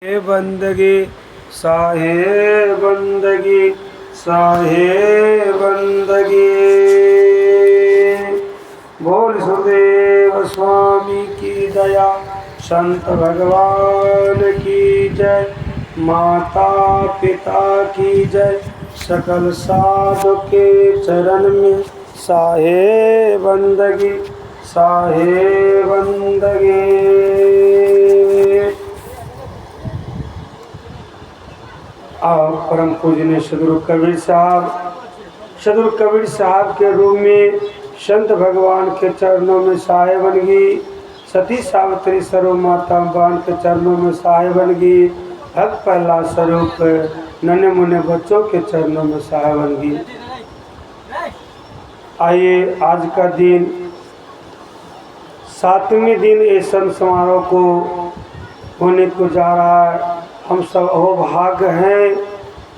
हे बंदगी साहे बंदगी साहे बंदगी। बोल सुदेव स्वामी की दया, संत भगवान की जय, माता पिता की जय, सकल साधु के चरण में साहे बंदगी साहे बंदगी। और परम पूजनीय सदगुरु कबीर साहब के रूप में संत भगवान के चरणों में सहाय बन गई। सती सावित्री स्वरूप माता भगवान के चरणों में सहाय बन गई। भक्त प्रहलाद स्वरूप नन्हे मुन्ने बच्चों के चरणों में सहाय बन गई। आइए आज का दिन 7वें दिन ये संत समारोह को होने को जा रहा है। हम सब अहोभाग्य हैं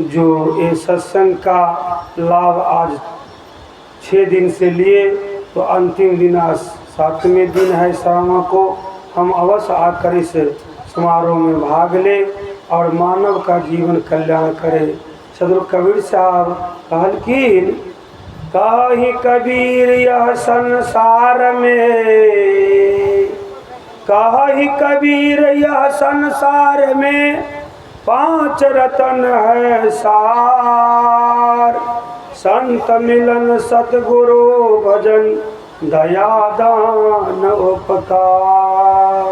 जो ये सत्संग का लाभ आज 6 दिन से लिए, तो अंतिम दिन आज 7वें दिन है श्रावण को। हम अवश्य आकर इस समारोह में भाग ले और मानव का जीवन कल्याण करें। सदगुरु कबीर साहब कहलकिन, कहीं कबीर यह संसार में, कहीं कबीर यह संसार में 5 रतन है सार, संत मिलन सतगुरु भजन दया दान उपकार।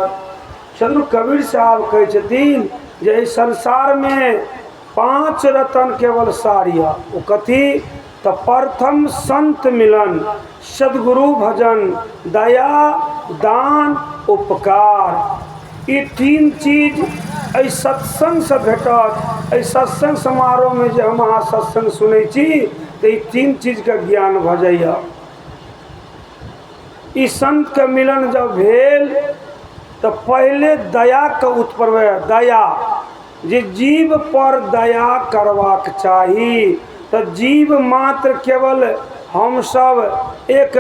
सदगुरु कबीर साहब कहै छथिन जे संसार में 5 रतन केवल सारिया ओ कथी तो प्रथम संत मिलन, सदगुरु भजन, दया दान उपकार। ये 3 चीज ऐ सत्संग से भेटत। ऐ सत्संग समारोह में जो हम अहाँ सत्संग सुनै छी तो ये 3 चीज का ज्ञान भ जाइए। ई संत के मिलन जब भेल तो पहले दया का उत्पन्न है। दया जे जीव पर दया करवाक चाही। तो जीव मात्र केवल हम सब एक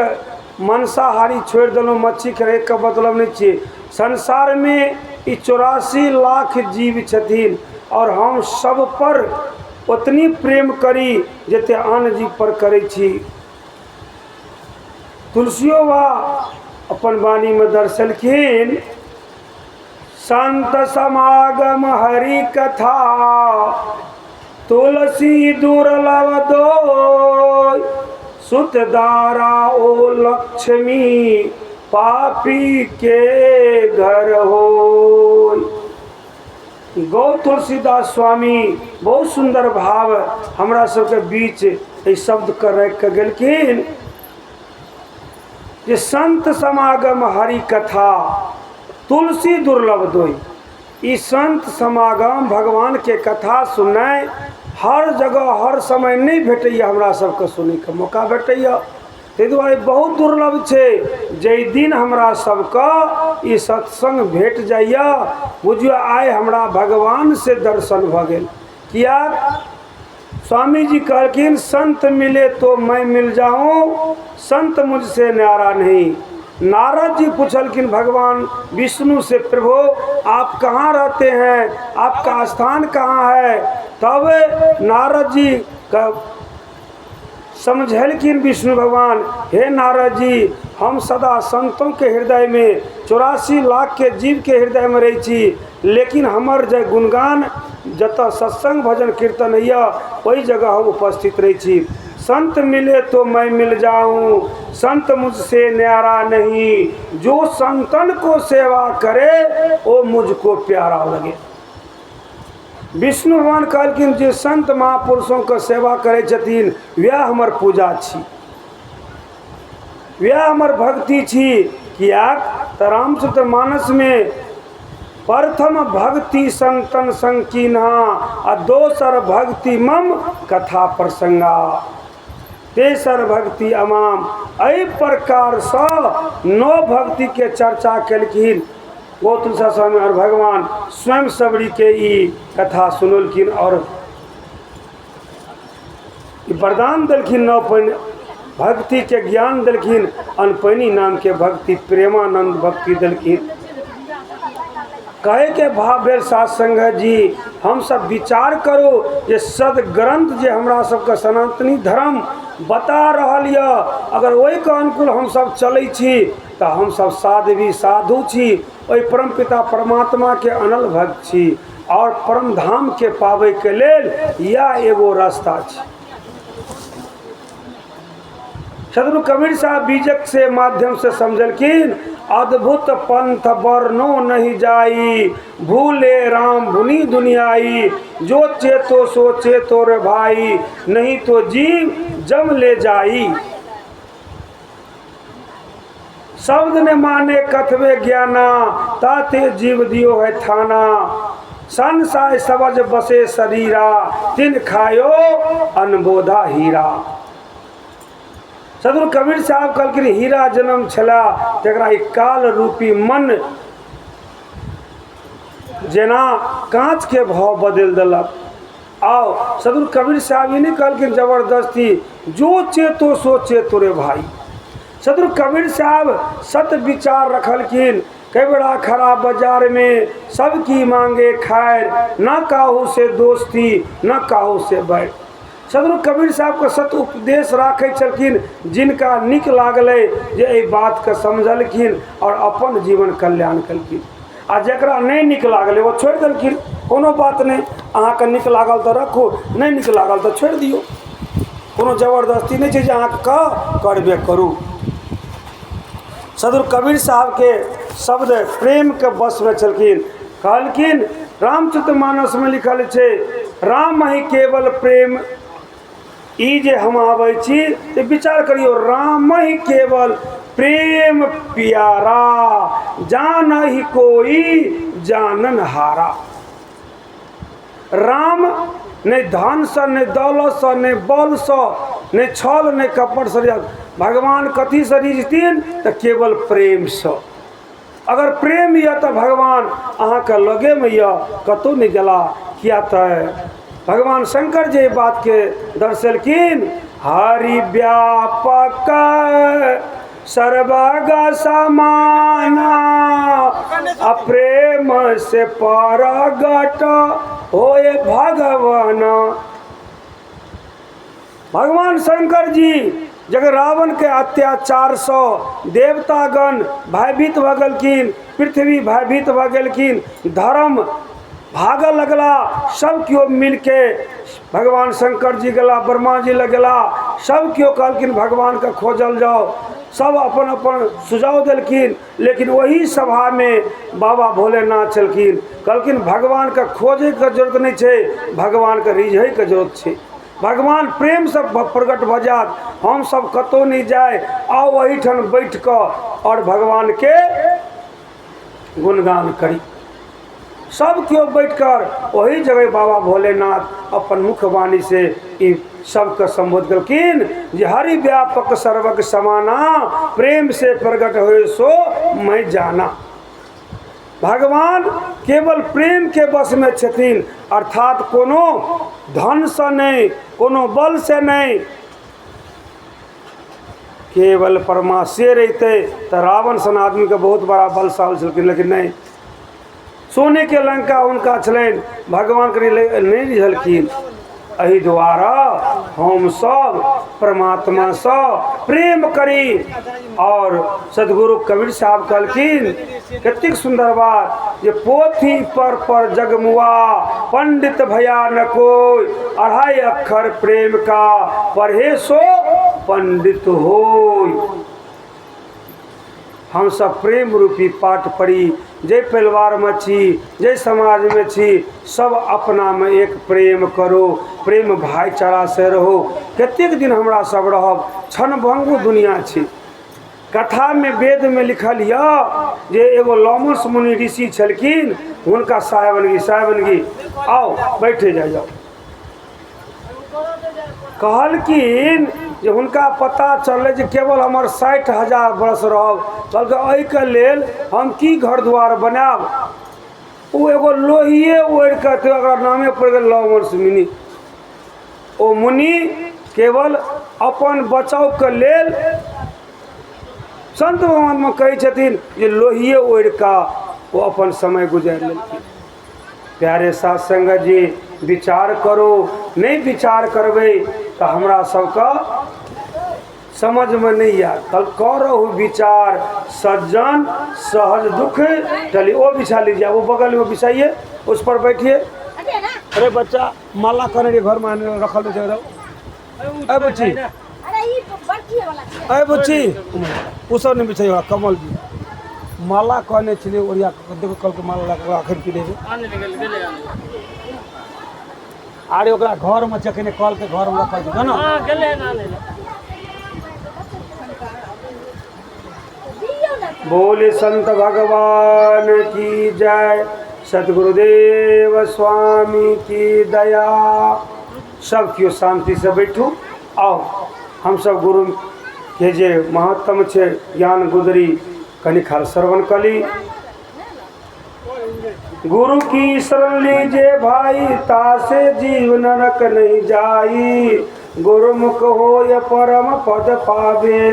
मांसाहारी छोड़ दिलों, मच्छी करे का मतलब नहीं चाहिए। संसार में 84 लाख जीव छथिन और हम सब पर उतनी प्रेम करी जते आन जीव पर करे छी। तुलसियो बा अपन वाणी में दर्शलखिन, संत समागम हरि कथा तुलसी दुर्लभ दो, सुत दारा ओ लक्ष्मी पापी के घर हो। गौ तुलसीदास स्वामी बहुत सुंदर भाव हमरा सबके बीच ये शब्द कर रख गेलखिन जे संत समागम हरि कथा तुलसी दुर्लभ दोई। ई संत समागम भगवान के कथा सुनाय हर जगह हर समय नहीं भेटैया, हमरा सबके सुनै के मौका भेटैया। ताहि दुआरे बहुत दुर्लभ छै जै दिन हमरा सबके ई सत्संग भेट जाइया। बुझियो आइ हमरा भगवान से दर्शन भ गेल। किया स्वामी जी कहलखिन, संत मिले तो मैं मिल जाऊं, संत मुझसे न्यारा नहीं। नारद जी पूछलखिन भगवान विष्णु से, प्रभु आप कहाँ रहते हैं, आपका स्थान कहाँ है। तब नारद जी का समझलखिन विष्णु भगवान, हे नारद जी हम सदा संतों के हृदय में 84 लाख के जीव के हृदय में रही छी, लेकिन हमर जय गुणगान जत सत्संग भजन कीर्तन है वही जगह हम उपस्थित रही छी। संत मिले तो मैं मिल जाऊं, संत मुझसे न्यारा नहीं। जो संतन को सेवा करे वो मुझको प्यारा लगे। विष्णु भगवान कहलखिन जे संत महापुरुषों का सेवा करे छथिन वह हमर पूजा छी, वह हमर भक्ति छी। कियाक त रामचरित मानस में प्रथम भक्ति संतन संकीना आ दोसर भक्ति मम कथा प्रसंगा, तेसर भक्ति अमाम। एहि प्रकार से 9 भक्ति के चर्चा केलखिन गौतम स्वामी और भगवान स्वयं सबरी के ई कथा सुनलखिन और वरदान देलखिन। 9 भक्ति के ज्ञान देलखिन। अनपैनी नाम के भक्ति प्रेमानंद भक्ति देलखिन। कहे के भाव भेल साथ संगत जी, हम सब विचार करो ये सदग्रंथ जे हमरा सबके सनातनी धर्म बता रहल य, अगर वही के अनुकूल हम सब चलै छी तो हम सब साध्वी साधु छी, ओहि परम पिता परमात्मा के अनल भक्त छी और परम धाम के पावे के लेल यह एगो रास्ता छी। सदगुरु कबीर साहब बीजक से माध्यम से समझलखिन, अद्भुत पंथ वर्णो नहीं जाई, भूले राम भुनी दुनियाई, जो चेतो सो चेतो रे भाई, नहीं तो जीव जम ले जाई। शब्द ने माने कथवे ज्ञाना, ताते जीव दियो है थाना, संसाय सबज बसे शरीरा, तिन खायो अनबोधा हीरा। सदगुरु कबीर साहब कहलखिन हीरा जन्म छला तेकरा काल रूपी मन जेना कांच के भाव बदल दिलक। आओ सदगुरु कबीर साहब ये नहीं कहलखिन जबरदस्ती, जो चेतो सो चेतो रे भाई। सदगुरु कबीर साहब सत विचार रखलखिन, कई बड़ा खराब बाजार में सबकी मांगे खैर, न काहू से दोस्ती न काहू से बैर। सदगुरु कबीर साहब के सत उपदेश राखे छलखिन, जिनका निक लागले जे एहि बात के समझलखिन और अपन जीवन कल्याण कलखिन, आ जकरा नहीं निक लागले वो छोड़ देलखिन। कोनो बात नहीं, अहाँ के निक लागल तो रखो, नहीं निक लागल तो छोड़ दियो, कोनो जबरदस्ती नहीं है जे अहाँ के करबे करू। सदगुरु कबीर साहब के शब्द प्रेम के बस में छलखिन। कहलखिन रामचरितमानस में लिखल है, राम ही केवल प्रेम, ई जे हम आवे छी तो विचार करियो, राम ही केवल प्रेम प्यारा, जान ही कोई जानन हारा। राम नहीं धन से नहीं दौलत से नहीं बल से नहीं छल नहीं कपट से, भगवान कथी से रिझथिन तो केवल प्रेम से। अगर प्रेम यह तो भगवान अहाँ के लगे में यह कतौ नहीं गला, किया तो भगवान शंकर जी बात के दर्शलखिन, हरि व्यापक सर्वग समाना, अप्रेम से परगट होए भगवान। भगवान शंकर जी जब रावण के अत्याचार से देवतागण भयभीत भ गेलखिन, पृथ्वी भयभीत भ गेलखिन, धर्म भागल लगला, सब क्यों मिलके भगवान शंकर जी गला, ब्रह्मा जी लगला, सब क्यों कहलखिन भगवान का खोजल जाओ, सब अपन अपन सुझाव दिलखिन। लेकिन वही सभा में बाबा भोलेनाथ चलखिन, कहलखिन भगवान का खोजे के जरूरत नहीं है, भगवान का रिझे के जरूरत है। भगवान प्रेम से प्रकट भ जात, हम सब कतौ नहीं जाए, आओ वही ठन बैठ कर और भगवान के गुणगान करी। सब क्यों बैठकर वही जगह बाबा भोलेनाथ अपन मुखवाणी से सबके संबोध करकिन, जे हरि व्यापक सर्वक समाना, प्रेम से प्रकट हुए सो मैं जाना। भगवान केवल प्रेम के बस में छथिन, अर्थात कोनो धन से नहीं, कोनो बल से नहीं, केवल परमाशय रहते तो रावण सन आदमी का बहुत बड़ा बलशाली छलखिन, लेकिन नहीं, सोने के लंका उनका छलन, भगवान के नहीं रिझलखिन। एहि द्वारा हम सब परमात्मा से प्रेम करी। और सदगुरु कबीर साहब कहलखिन कितनी सुंदर बात, ये पोथी पर जगमुआ, पंडित भया न कोई, 2.5 अक्षर प्रेम का, पढ़े सो पंडित होय। हम सब प्रेम रूपी पाठ पढ़ी, जय परिवार में छी, जय समाज में छी, सब अपना में एक प्रेम करो, प्रेम भाईचारा से रहो। कतेक दिन हमरा सब रहब, क्षणभंगुर दुनिया छी। कथा में वेद में लिखल या जे एगो लोमस मुनि ऋषि छलखिन, हुनका साहेबनगी आओ बैठे जाओ, कहलखिन जे हुनका पता चल जे केवल हमर 60,000 वर्ष रहब, कहलक एहि के लेल हम की घर द्वार बनाब। वो एगो लोहिए ओढ़ के अगर नामे पड़ गए लोमस मुनि। ओ मुनि केवल अपन बचाव के लेल संत भगवान में कहे छथिन जे लोहिए ओढ़ का वो अपन समय गुजर लेलखिन। प्यारे साथ संगत जी, विचार करो, नहीं विचार करबे तो हमरा सबका समझ में नहीं आ। कल करो विचार, सज्जन सहज दुख टली। वो बिछा लीजिए, वो बगल में बिछाइए, उस पर बैठिए। अरे बच्चा माला करने के घर में रखल अरे बच्ची, अरे बच्ची वो सब नहीं बिछाइए, कमल भी माला कहने चलिए। और या देखो कल के माला आखिर पी लेबे। अरे ओकरा घर में चखने कल के घर में रखल छै ना। बोले संत भगवान की जय, सतगुरुदेव स्वामी की दया। सब क्यों शांति से बैठू। आओ हम सब गुरु के जे महत्तम छे ज्ञान गुदरी कनी खाल श्रवण कली। गुरु की शरण लीजे भाई, तासे जीव नरक नहीं जाई। गुरुमुख होय परम पद पावे,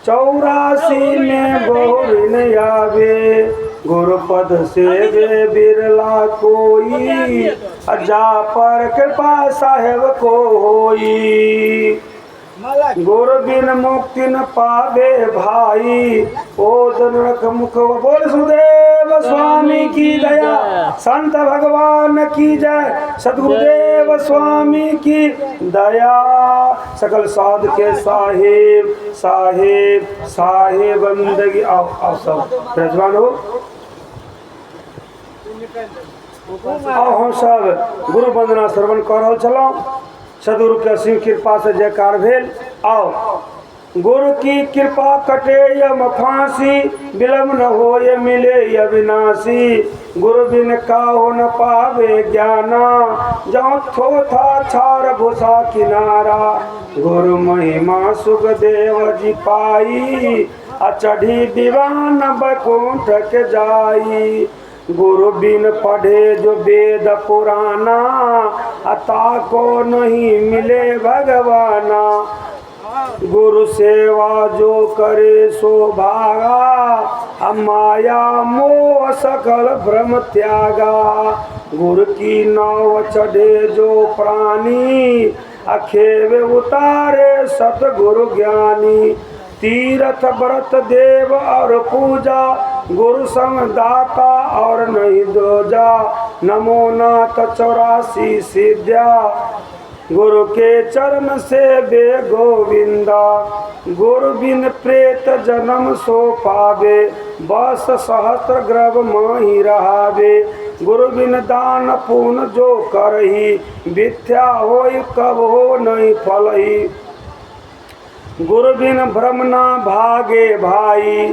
84 में बहु न आवे। गुरुपद से वे बिरला कोई, जा पर कृपा साहेब को होई। गुरु बिन मुक्ति न पावे भाई, ओद नरक मुख। बोल सुदेव स्वामी की दया, संत भगवान की जय, सतगुरुदेव स्वामी की दया। सकल साध के साहेब साहेब साहेब बंदगी। आओ आओ सब प्रजवान हो। आओ हम सब गुरु वंदना श्रवण कर रहल छलौं। सदगुरु के असीम कृपा से जयकार भेल। आओ गुरु की कृपा कटे यम फांसी, विलम्ब न हो ये मिले अविनाशी। गुरु बिन काहो न पावे ज्ञाना, जहाँ थोथा छार भूषा किनारा। गुरु महिमा सुखदेव जी पाई, चढ़ी दीवान बैकुंठ के जाई। गुरु बिन पढ़े जो वेद पुराना, अता को नहीं मिले भगवाना। गुरु सेवा जो करे सो भागा, माया मोह सकल भ्रम त्यागा। गुरु की नाव चढ़े जो प्राणी, अखेवे उतारे सतगुरु ज्ञानी। तीर्थ व्रत देव और पूजा, गुरु संग दाता और नहीं दोजा। नमो नाथ 84 सिद्ध्या, गुरु के चरण से बे गोविंदा। गुरु बिन प्रेत जन्म सो पावे, बस सहस्त्र ग्रह माही रहावे। गुरु बिन दान पुण्य जो करही, मिथ्या होई कब हो नहीं फलही। गुरु बिन भ्रम ना भागे भाई,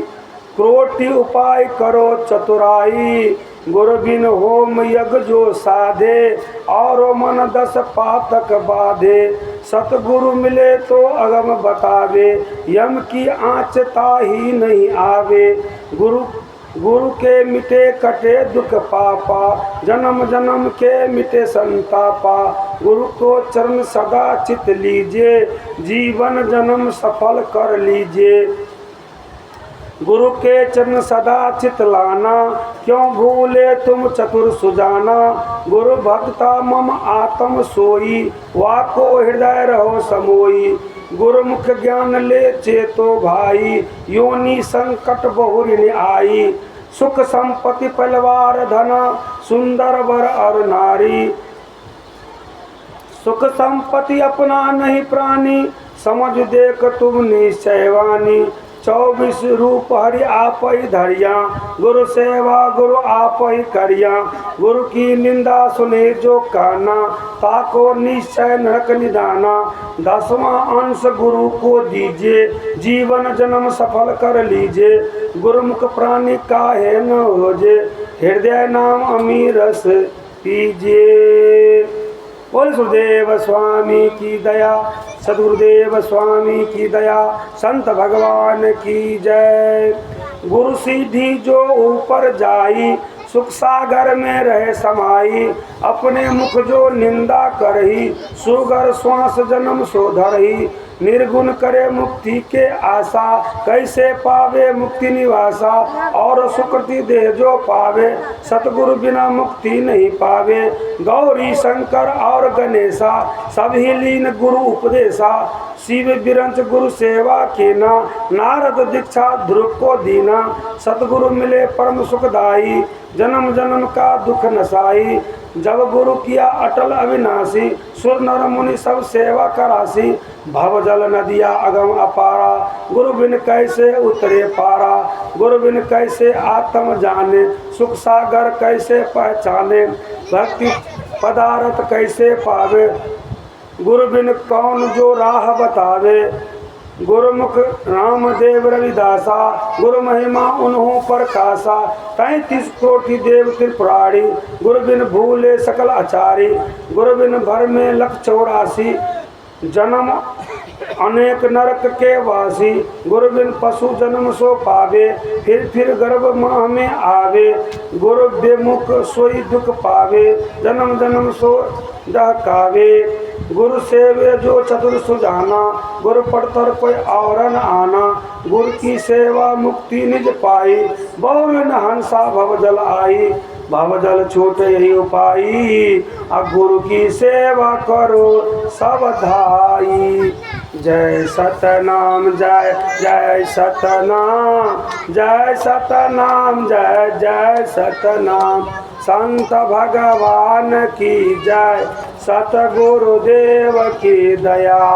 क्रोटी उपाय करो चतुराई। गुरु बिन होम यज्ञ जो साधे, और मन 10 पातक बाधे। सतगुरु मिले तो अगम बतावे, यम की आँच ताही नहीं आवे। गुरु के मिटे कटे दुख पापा, जन्म जन्म के मिटे संतापा। गुरु को चरण सदा चित लीजिए, जीवन जन्म सफल कर लीजिए। गुरु के चरण सदा चित लाना, क्यों भूले तुम चतुर सुजाना। गुरु भक्ता मम आत्म सोई, वाको हृदय रहो समोई। गुरुमुख ज्ञान ले चेतो भाई, योनि संकट बहुरिन आई। सुख संपत्ति परिवार धना, सुंदर वर और नारी। सुख संपत्ति अपना नहीं प्राणी, समझ देख तुम निश्चयवानी। 24 रूप हरि आप ही धरिया, गुरु सेवा गुरु आप ही करिया। गुरु की निंदा सुने जो काना, ताको निश्चय नरक निदाना। 10वां अंश गुरु को दीजिए, जीवन जन्म सफल कर लीजिए। गुरुमुख प्राणी काहे न होजे, हृदय नाम अमीर रस पीजिए। बोल गुरुदेव स्वामी की दया, सदगुरुदेव स्वामी की दया, संत भगवान की जय। गुरु सीधी जो ऊपर जाई, सुख सागर में रहे समाई। अपने मुख जो निंदा करही, सुगर श्वास जन्म सो धरही। निर्गुण करे मुक्ति के आशा, कैसे पावे मुक्ति निवासा। और सुकृति देह जो पावे, सतगुरु बिना मुक्ति नहीं पावे। गौरी शंकर और गणेशा, सभी लीन गुरु उपदेशा। शिव बिरंच गुरु सेवा कीना, नारद दीक्षा ध्रुव को दीना। सतगुरु मिले परम सुखदाई, जन्म जन्म का दुख नसाई। जब गुरु किया अटल अविनाशी, सुर नर मुनि सब सेवा करासी। भव जल नदिया अगम अपारा, गुरु बिन कैसे उतरे पारा। गुरु बिन कैसे आत्म जाने, सुख सागर कैसे पहचाने। भक्ति पदार्थ कैसे पावे, गुरु बिन कौन जो राह बतावे। गुरुमुख रामदेव रविदासा, गुरु महिमा उन्हों पर कासा। 33 कोटि देव त्रिपुरारी, गुरु बिन भूले सकल आचारी। गुरु बिन भर में 184 जन्म अनेक नरक के वासी। गुरु बिन पशु जन्म सो पावे, फिर गर्भ माह में आवे। गुरु बेमुख सोई दुख पावे, जन्म जन्म सो डहकावे। गुरु सेवे जो चतुर सुजाना, गुरु पढ़तर कोई और न आना। गुरु की सेवा मुक्ति निज पाई, बहुविन हंसा भव जल आई। भव जल छूट यही उपाई, अब गुरु की सेवा करो सब धाई। जय सतनाम जय जय सतनाम, जय सतनाम जय जय सतनाम। संत भगवान की जय, सतगुरुदेव की दया।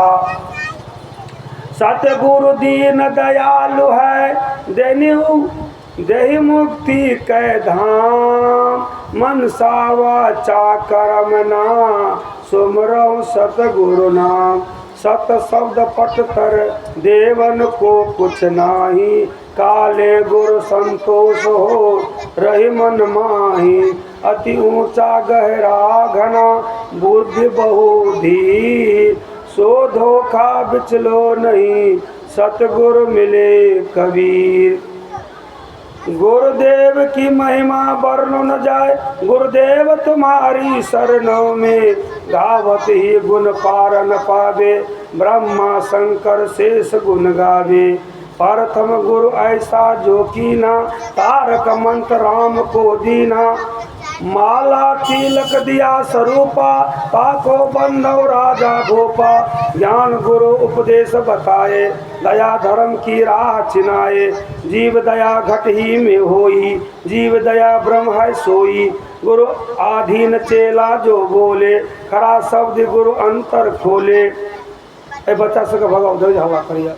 सतगुरु दीन दयालु है, देहि मुक्ति कै धाम। मनसा वाचा कर्म ना, सुमरौ सतगुरु नाम। सत शब्द पट कर देवन को कुछ नाही, काले गुरु संतोष हो रही मन माही। अति ऊंचा गहरा घना बुद्धि बहुधी, सो धोखा बिचलो नहीं सतगुरु मिले कबीर। गुरुदेव की महिमा वर्णो न जाए, गुरुदेव तुम्हारी शरणों में। गावत ही गुण पार न पावे, ब्रह्मा शंकर शेष गुण गावे। प्रथम गुरु ऐसा जो कीना, तारक मंत्र राम को दीना। माला तिलक दिया स्वरूपा, पाको बंधव राजा भोपा। ज्ञान गुरु उपदेश बताए, दया धर्म की राह चिनाए। जीव दया घट ही में होई, जीव दया ब्रह्म है सोई। गुरु आधीन चेला जो बोले, खरा शब्द गुरु अंतर खोले। ए बच्चा सके भगवान हवा करिया।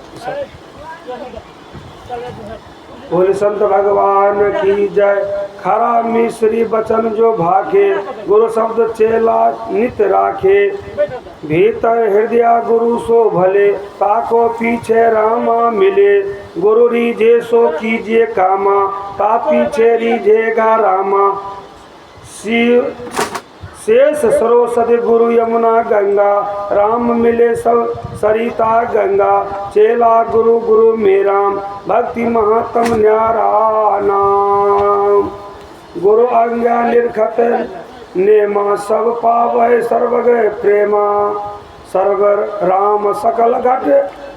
बोले संत भगवान की जय, खरा मिश्री बचन जो भाखे। गुरु शब्द चेला नित राखे, भीतर हृदय गुरु सो भले। ताको पीछे रामा मिले, गुरु रीझे सो कीजिए कामा। ता पीछे रीझेगा रामा। शिव शेष सरोसति गुरु यमुना गंगा। राम मिले सब सरिता गंगा। चेला गुरु गुरु में राम, भक्ति महात्म न्यारा नाम। गुरु आज्ञा निर्खत नेमा, सब पावै सर्वगय प्रेमा। सर्वर राम सकल घट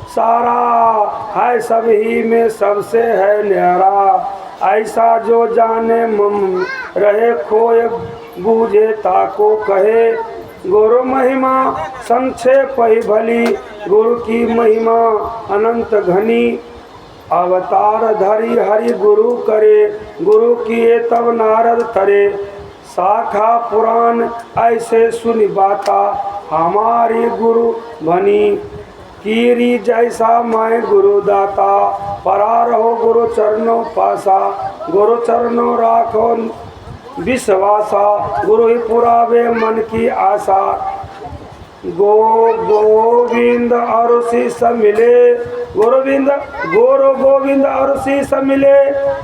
सारा, है सभी में सबसे है न्यारा। ऐसा जो जाने मम रहे खोए, बूझे ताको कहे। गुरु महिमा संक्षेप ही भली, गुरु की महिमा अनंत घनी। अवतार धरी हरि गुरु करे, गुरु किए तब नारद तरे। शाखा पुराण ऐसे सुनि बाता, हमारी गुरु बनी। कीरी जैसा मैं गुरु दाता, परा रहो गुरु चरणों पासा। गुरु चरणों राखो विश्वासा, गुरु ही पुरावे मन की आशा। गोविंद और शीस मिले, गोविंद गोविंद और शीस मिले।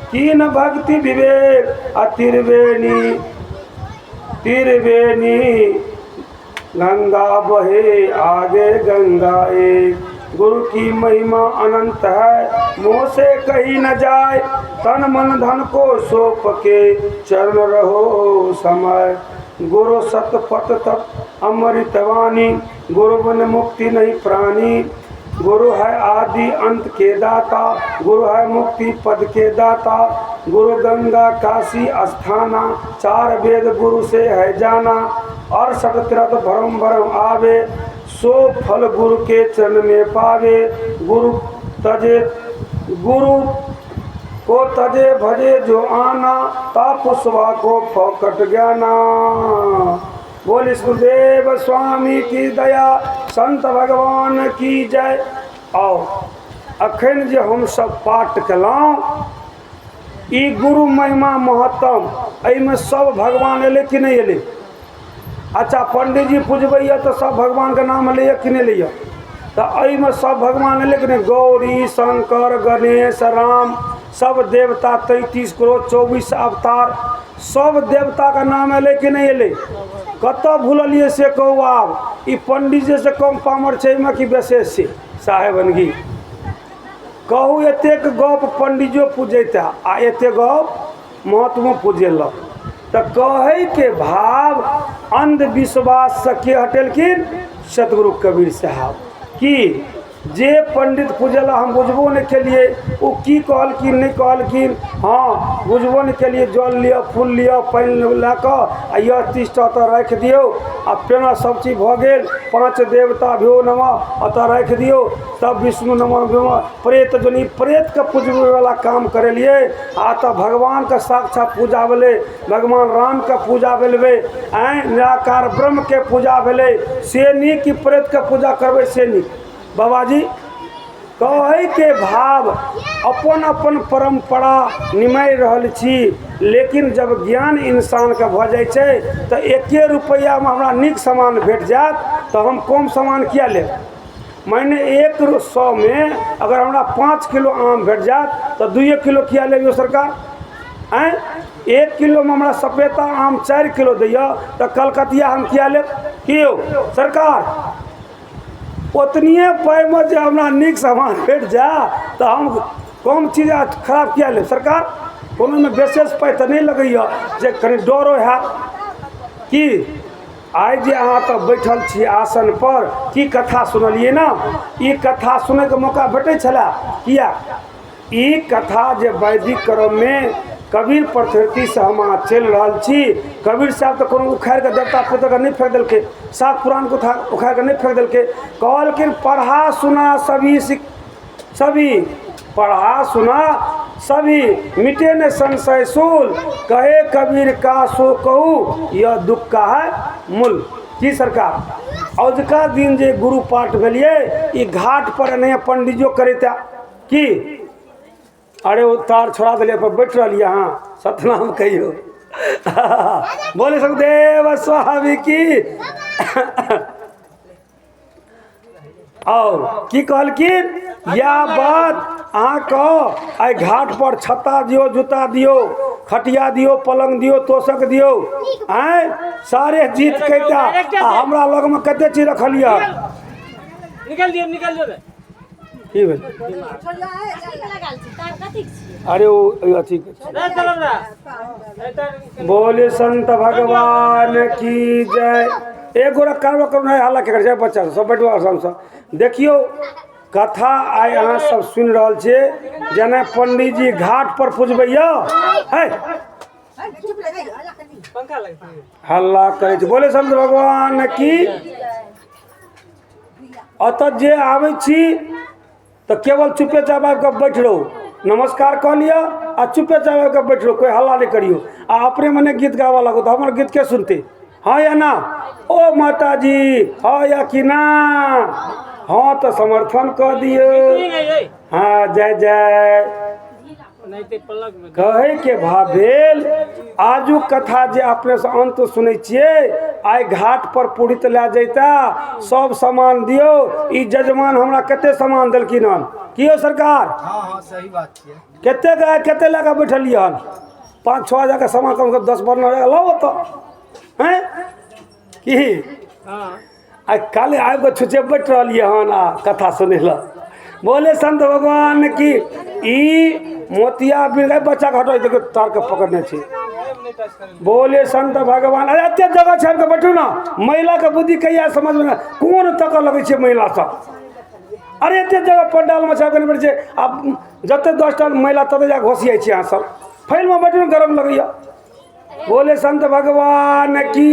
कीन भक्ति विवेक अतिर्वेणी, तिरवेणी। गंगा बहे आगे गंगा एक, गुरु की महिमा अनंत है, मुँह से कही न जाए। तन मन धन को सौंप के चरण रहो समय। गुरु सत पत तप अमृतवाणी, गुरु बन मुक्ति नहीं प्राणी। गुरु है आदि अंत के दाता, गुरु है मुक्ति पद के दाता, गुरु गंगा काशी अस्थाना, चार वेद गुरु से है जाना, और सब तीर्थ भरम भरम आवे, सो फल गुरु के चरण में पावे, गुरु को तजे भजे जो आना, तापुस्वा को फोकट ज्ञाना। बोले सुखदेव स्वामी की दया, संत भगवान की जय। और अखन जे हम सब पाठ कलौं ई गुरु महिमा महत्तम, एहिमे सब भगवान एले कि नहीं एले? अच्छा पंडित जी पूजबैया तो सब भगवान के नाम लिया कि नहीं लिया? तो एहिमे सब भगवान एले कि नहीं? गौरी शंकर गणेश राम सब देवता 33 करोड़ 24 अवतार सब देवता का नाम एले कि नहीं एले? कत भूलिए से कहू। आब ई पंडित जी से कम पामर छै में कि विशेष छै साहेबनगी? कहू एतेक गप पंडिजो पूजेता आ एतेक गप महात्मो पूजेलक। तो कहे के भाव अंधविश्वास से के हटेलखिन? सतगुरु कबीर साहब। कि जे पंडित पूजेला हम बुझबो नहीं केलिए, वो की कहलखिन नहीं कहलखिन? हाँ बुझबो नहीं केलिए, जल लियो फूल लियो पानी लाकर यह 30 अतः रख दियो आ पेना सब चीज भ गेल। 5 देवता भ्यो नमः अतः रख दियो, तब विष्णु नमः नमः प्रेत जनी प्रेत के पूजबे वाला काम करे लिए। आ तो भगवान का साक्षात पूजा भेले, भगवान राम का पूजा भेलवे, निराकार ब्रह्म के पूजा भेले। से नी कि प्रेत के पूजा करबे से नी? बाबा जी कहे के भाव अपन अपन परंपरा निमाय रहल छी, लेकिन जब ज्ञान इंसान के भ जाय छै तो 1 रुपया में हमरा नीक सामान भेट जात तो हम कम सामान किया ले? मैंने 100 में अगर हमरा 5 किलो आम भेट जात तो 2 किलो किया लेबियो सरकार? 1 किलो में हमरा सपेता आम 4 किलो दैया तो कलकतिया हम किया लेब? कियो सरकार? उतनिए पाई में जो हमरा नीक सामान भेट जा तो हम कम चीज खराब किया ले सरकार? कोनो में विशेष पाई तो नहीं लगैया जे कनी डरो है कि आइ जे अहाँ तो बैठल छी आसन पर, की कथा सुनलिए ना? ई कथा सुने के मौका भेटे छला किया? ई कथा जे वैदिक क्रम में कबीर प्रकृति से हम अहाँ चल रहा छी। कबीर साहब तो कोनो उखाड़ के देवता पुत्र के नहीं फेंक दिलके, 7 पुराण को उखाड़ के नहीं फेंक दिलके। कहलखिन पढ़ा सुना सभी पढ़ा सुना सभी, मिटे न संशय सूल, कहे कबीर का सो कहू, यह दुख का है मूल। की सरकार औजका दिन जे गुरु पाठ भेलिए ई घाट पर नहीं पंडित जो करेता की? अरे वो तार छोड़ा दिले पर बैठ रही यहाँ सतनाम कहियो। बोले सुखदेव स्वामी की। और की कहलखिन? या बात अहाँ कहो आई घाट पर छत्ता दियो, जूता दियो, खटिया दियो, पलंग दियो, तोशक दियो, आए सारे जीत कहता हमरा लग में कते चीज रखलिए? निकल दियो की भेल? अरे वो अथी बोले संत भगवान की जय। एक गोरा करवा करो नहीं हल्ला के जाए बच्चा सब बैठो आराम से देखियो। कथा आइ अहाँ सब सुन रहल छे, जने पंडित जी घाट पर पूजबैया हल्ला करे छे। बोले संत भगवान की। अत जे आवे छी तो केवल चुपे चाप के बैठ रहो, नमस्कार कह लिया आ चुपे चाप के बैठ रहो, कोई हल्ला नहीं करियो। आ अपने मने गीत गावा लगो तो हमारे गीत के सुनते? हाँ या ना? ओ माता जी हाँ या कि ना? हाँ तो समर्थन कर दियो। हाँ जय जय कहे के भावेल। आजू कथा जे अपने से अंत सुने छिए, आइ घाट पर पुरित ला जैता सब सामान दियो। ई जजमान हमरा कते सामान देलखिन हन कियो सरकार? हाँ सही बात है। केते लगा बैठलिए हन? 5-6 हजार का सामान कम से कम 10 12 लो तो हैं की? आ काले आबि के छुचे बैठ रहिए हन आ कथा सुने ला। बोले संत भगवान की। ई मोतिया बिगड़ बच्चा के हटो देखो तार के पकड़ने छे। बोले संत भगवान। अरे एते जगह छे के बैठू ना, महिला के बुद्धि कहिया समझ में ना? कौन तक लगे छे महिला सब? अरे एते जगह पंडाल में छाप पड़े छै आब जते 10टा महिला तते जा घोसियाइ छी अहाँ सब फैल में बैठे गरम लगैया बोले संत भगवान की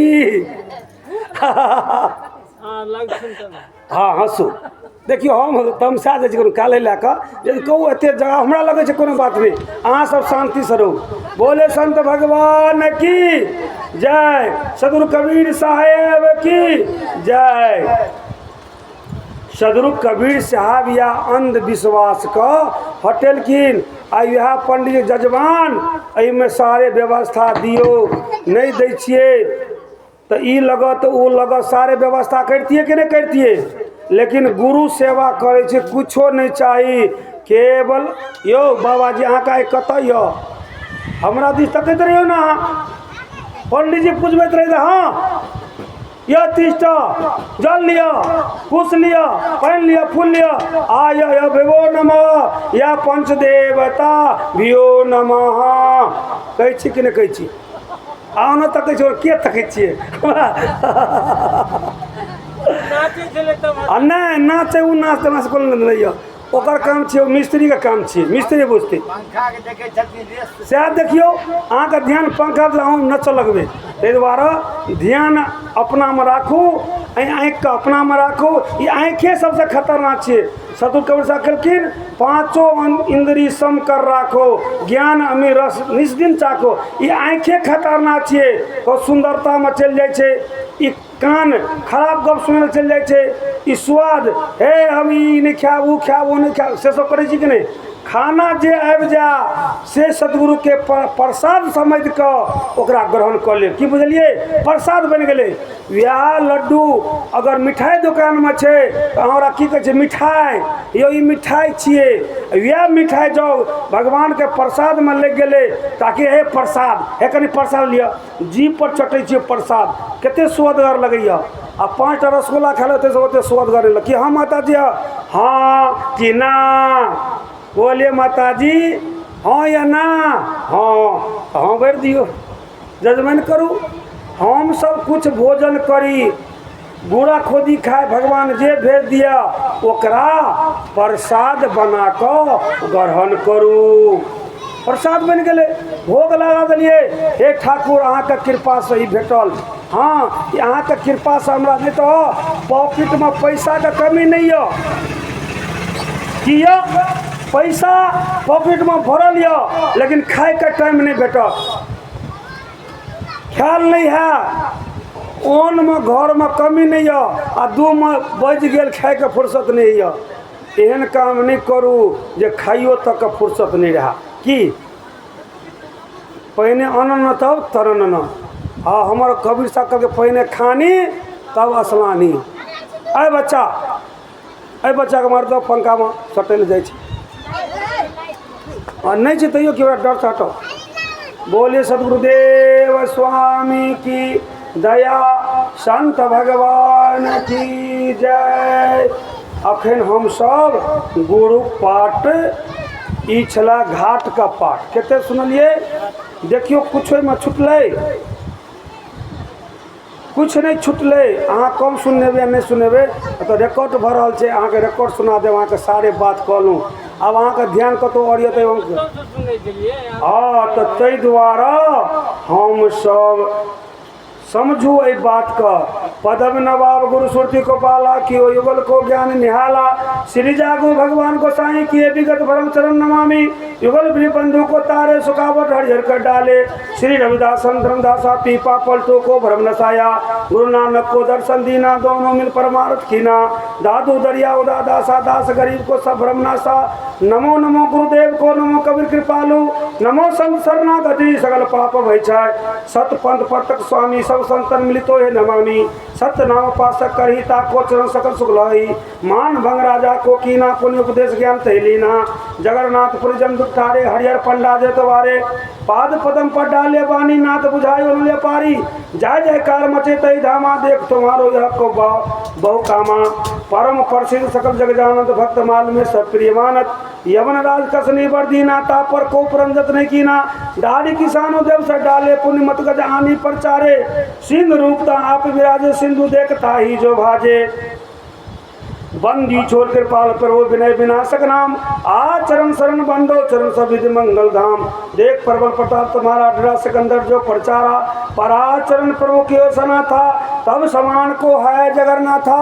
हाँ हंसू देखियो हम तमसा जाइ छी काले लए कऽ यदि कहू एते जगह हमरा लगै छै कोनो बात नहीं अहाँ सब शांति से रहू बोले संत भगवान की जय सदगुरु कबीर साहेब की जय सदगुरु कबीर साहब या अंधविश्वास का हटेलखिन आ यह पंडित जजमान में सारे व्यवस्था दियो नहीं दै छिए तो ई लगत ओ लगत सारे व्यवस्था करतिए कि नहीं करतिए लेकिन गुरु सेवा करे छे कुछो नहीं चाहिए केवल यो बाबाजी अहाँ का कत यो हमरा दिस तकैत रहियो ना पंडित जी पूछबैत रहे हाँ या 30टा जल लिया कुश लिया पानी लिया फूल लिया आय भो नमः या पंचदेवता भियो नमः कहै छी कि नहीं कहै छी आओ न तकै छी के तकै छियै नहीं नाचे उ नाच तमाश को नहीं ओकर काम छे मिस्त्री का काम छे मिस्त्री बुझते सएह देखियो अहाँ का ध्यान पंखा हम नच लगबे ताहि दुआरे ध्यान अपना में राखू आँख का अपना में राखू ये आँखे सबसे खतरनाक छे सदगुरु कबीर साहब कहलखिन पांचों इंद्री सम कर राखो ज्ञान अमीर रस निस्दिन चाखो ये आँखे खतरनाक छे को सुंदरता में चल जाए छे ई कान खराब गप सुने चल जाए छे ई स्वाद हे हम ई नहीं खाब वो खाब वो नहीं खाब से सब करे छी कि नहीं खाना जे आबि जा से सदगुरु के प्रसाद समझ के ओकरा ग्रहण कर ले की बुझलिए प्रसाद बन गए वह लड्डू अगर मिठाई दुकान में छे तो हमरा की कहे छे मिठाई यो ई मिठाई छिए वह मिठाई जो भगवान के प्रसाद में लग गए ताकि हे प्रसाद हे कनी प्रसाद लिया जीभ पर चटे छे प्रसाद केते स्वादगर लगैया आ 5टा रसगुल्ला खा लेते से ओते स्वादगर लग कि हाँ माता जी हाँ कि ना बोलिए माता जी हाँ या ना हाँ हाँ भर दियो जजमेंट करू हम सब कुछ भोजन करी बूढ़ा खोदी खाए भगवान जे भेज दिया ओकरा प्रसाद बना कर ग्रहण करू प्रसाद बन गए भोग लगा दिलिए हे ठाकुर अहाँ के कृपा से ही भेटल हाँ अहाँ के कृपा से हमरा नहीं तो पॉकेट में पैसा के कमी नहीं है किया पैसा पॉकेट में भरल या लेकिन खाए का टाइम नहीं बेटा ख्याल नहीं है ओन में घर में कमी नहीं है आ 2 में बज गए खाए के फुर्सत नहीं है एहन काम नहीं करू जे खाइयो तक के फुर्सत नहीं रहा कि पहले अन्न तब तरन न हाँ हमारे कबीर साहब के पहले खानी तब स्नानी अरे बच्चा के मार दो पंखा में सटल जाए नहीं छे तैयो कि डर से हटो बोलिए सदगुरुदेव स्वामी की दया संत भगवान की जय अखन हम सब गुरु पाठ ई छला घाट का पाठ केते सुनलिए देखियो कुछ में छुटले कुछ नहीं छुटले अहाँ कम सुनेबे नहीं सुनेबे तो रिकॉर्ड भर रहा है अहाँ के रिकॉर्ड सुना देव अहाँ के सारे बात कहलूँ अब अहाँ के ध्यान कतो और हाँ तो तै द्वारा हम सब समझू ए बात का पदम नवाब गुरु सुरती को पाला कि युगल को ज्ञान निहाला श्री जागो भगवान को साई किए विगत भरम चरण नमामि युगल भी बंधु को तारे सुखावट हरिहर कर डाले श्री रविदासन धर्मदासा पीपा पलटू को भरम नसाया गुरु नानक को दर्शन दीना दोनों मिल परमार्थ कीना दादू दरिया उदा दासा दास गरीब को सब भरम नासा नमो नमो गुरुदेव को नमो कबीर कृपालु नमो संत शरणागति सगल पाप भय सत पंथ पतक स्वामी सब संतन मिलितो है नमामि सत्य नाम पासक करहिता को चरण सकल सुखलाई मान भंग राजा को कीना पुण्य उपदेश ज्ञान तैलीना जगन्नाथ पुरजन दुठारे हरिहर पंडा जे तवारे पाद पदम पर डाले बानी नाथ बुझाई उनले पारी जय जयकार मचे तई धामा देख तुम्हारो यह को बहु कामा परम प्रसिद्ध सकल जग जानत भक्त माल में सब प्रिय मानत यवन राज कसनी बर्दीना ता पर को परंजत नहीं कीना दाढ़ी किसानों देव से डाले पुण्य मत गज आनी प्रचारे सिंधु रूपता आप विराजे सिंधु देखता ही जो भाजे बंदी छोड़ कृपाल पर वो विनय विनाशक नाम। आचरण शरण बंदो चरण सब विधि मंगल धाम। देख प्रबल प्रताप तुम्हारा डरा सिकंदर जो प्रचारा। पराचरण प्रभु की सना था तब समान को है जगन्नाथा।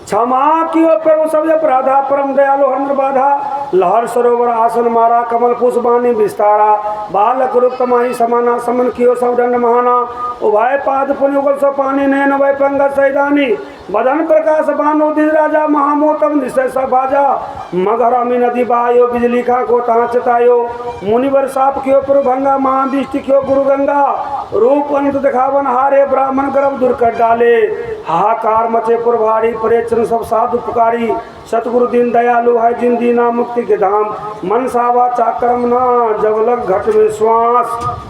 क्षमा कियो प्रभु सब अपराधा परम दयालु हर बाधा। लहर सरोवर आसन मारा कमल पुष्प बानी विस्तारा। बालक रूप तमाही समाना समन कियो सब दंड महाना। उभय पाद पुण्य उगल सो पानी नैन वै पंगत सैदानी। बदन प्रकाश बानो दिज राजा महामोतम निश्चय सब बाजा। मगहरामी नदी बायो बिजली खा को तहाँ चतायो। मुनिवर साप कियो प्रभु भंगा महाविष्टि कियो गुरु गंगा। रूप अनंत दिखावन हारे ब्राह्मण गर्भ दूर कर डाले। हाहाकार मचे पुरभारी परेचन सब साधु पुकारी। सतगुरु दीन दयालु है जिन दीना मुक्ति के धाम। मन सावा चाक्रम ना जब लग घट में श्वास।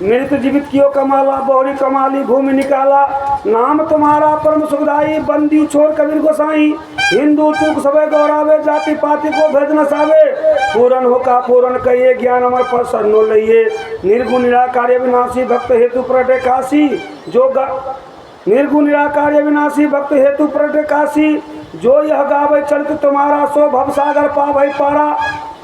मृत जीवित कियो कमाला बहुरी कमाली भूमि निकाला। नाम तुम्हारा परम सुखदाई बंदी छोड़ कबीर गोसाई। हिंदू तुक सबे गौरावे जाति पाति को भेद न सावे। पूरन हो का पूरन कहिए ज्ञान अमर पर सन्नो लइए। निर्गुण निराकार विनाशी भक्त हेतु प्रटे काशी। जो निर्गुण निराकार विनाशी भक्त हेतु प्रटे काशी। जो यह गावे चरित तुम्हारा सो भवसागर पावै पारा।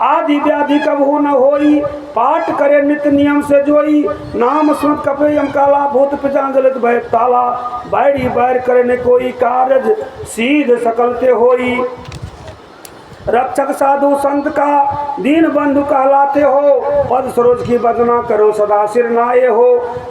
आदि व्याधि कबहू न होई पाठ करे नित्य नियम से जोई। नाम सुनत कपे यम काला भूत पिचांजलित भय ताला। बैरी बैर करे न कोई कार्य सीध सकलते होई। रक्षक साधु संत का दीन बंधु कहलाते हो। पद सरोज की वंदना करो सदा सिर नाये हो।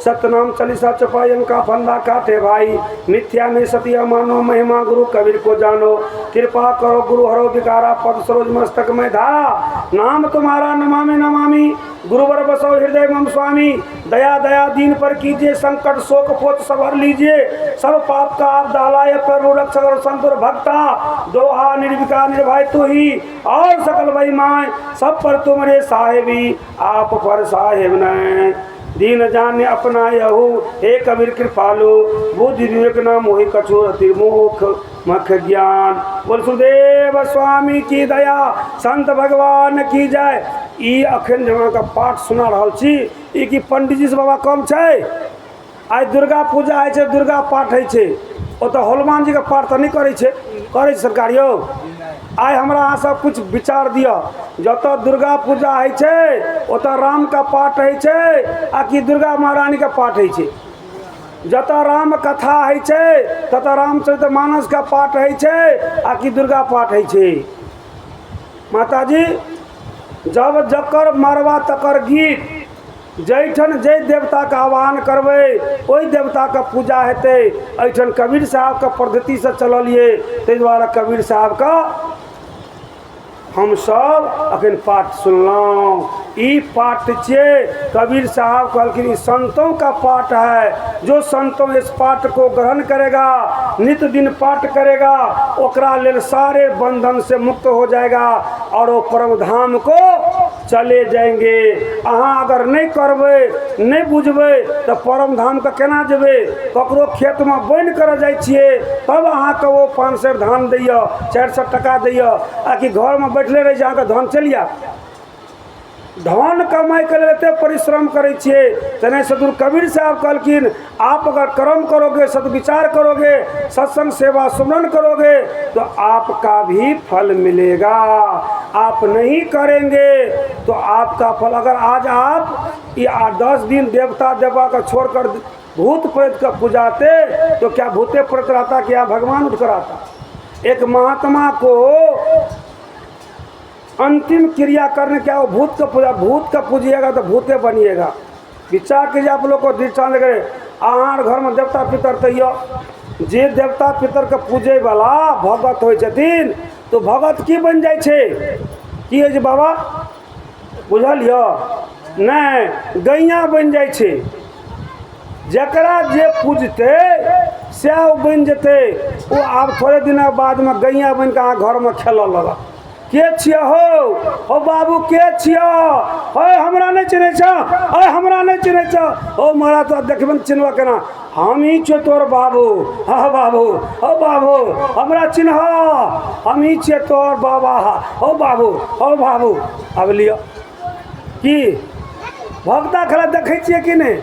सतनाम चालीसा चपायम का फंदा काटे भाई। मिथ्या में सतिया मानो महिमा गुरु कबीर को जानो। कृपा करो गुरु हरो विकारा पद सरोज मस्तक में धारा। नाम तुम्हारा नमामि नमामि गुरुवर बसो हृदय मम स्वामी। दया दया दीन पर कीजिए संकट शोक पोत सवर लीजिए। सब पाप का आप दालाय प्रभु रक्षक और संत और भक्ता। दोहा निर्विकार निर्भय तू ही और सकल महिमाएं सब पर तुम्हारे साहेबी। आप पर साहेब न दीन जान्य अपना यहू। हे कबीर कृपालु बुद्धि विवेक न मोहि कछु अतिमुख मख ज्ञान। बोल सुदेव स्वामी की दया संत भगवान की जय। ई अखन जमा का पाठ सुना रहल छी। ई की पंडित जी से बाबा कम छै। आज दुर्गा पूजा है छै दुर्गा पाठ है छै। ओ तो हनुमान जी का पाठ तो नहीं करे छै करे सरकार यो। आइ हमरा अहाँ सब कुछ विचार दिया। जत दुर्गा पूजा है छै ओत राम का पाठ है छै आ कि दुर्गा महारानी का पाठ है छै। जत राम कथा है छै तत रामचरित मानस का पाठ है छै आ कि दुर्गा पाठ है छै। माता जी जब जकर मरवा तकर गीत। जैठन जय देवता का आह्वान करबै ओहि देवता का पूजा हेतै। ऐठन कबीर साहब का पद्धति से चललिए ताहि दुआरे कबीर साहब का हम सब अखन पाठ सुनलहुँ। ई पाठ छे कबीर साहब कहलखिन संतों का पाठ है। जो संतों इस पाठ को ग्रहण करेगा नित्य दिन पाठ करेगा ओकरा लेल सारे बंधन से मुक्त हो जाएगा और वो परम धाम को चले जाएंगे। अहाँ अगर नहीं करबै नहीं बुझबै तो परम धाम का केना जेबै। ककरो खेत में बन कर जाय छियै तब अहाँ के वो 500 धान दैया 400 टका दैया आ कि घर में बैठले रही अहाँ के धन चलि जायत। धन कमाई के लिए एते परिश्रम करे छिए। तेने सदगुरु कबीर साहब कहलखिन आप अगर कर्म करोगे सदविचार करोगे सत्संग सेवा सुमरन करोगे तो आपका भी फल मिलेगा। आप नहीं करेंगे तो आपका फल अगर आज आप ये 10 दिन देवता देवा का छोड़कर भूत प्रेत का पूजाते तो क्या भूते प्रेत रहता क्या भगवान उठकर आता। एक महात्मा को अंतिम क्रिया करने क्या हो भूत का पूजिएगा तो भूते बनिएगा। विचार कीजिए आप लोग को दृष्टांत करे। आहार घर में देवता पितर तैयो जे देवता पितर के पूजे वाला भगत होइ छथिन तो भगत की बन जाय छे की है जे बाबा बुझलियो नहीं गैया बन जाय छे। जकरा जे पूजते से बन जेते वो आब थोड़े दिन बाद में गैया बन के अहाँ घर में खेलऽ लगा। के छिया हो बाबू के छिया ओए हमरा नहीं चिन्है छ ओए हमरा नहीं चिन्है छ ओ मारा तो देखबन चिन्हवा केना हम ही छे तोर बाबू। हाँ बाबू ओ बाबू हमरा चिन्ह हम ही छे तोर बाबा। ओ बाबू अब लियो की भक्ता खला देखै छियै कि नहीं।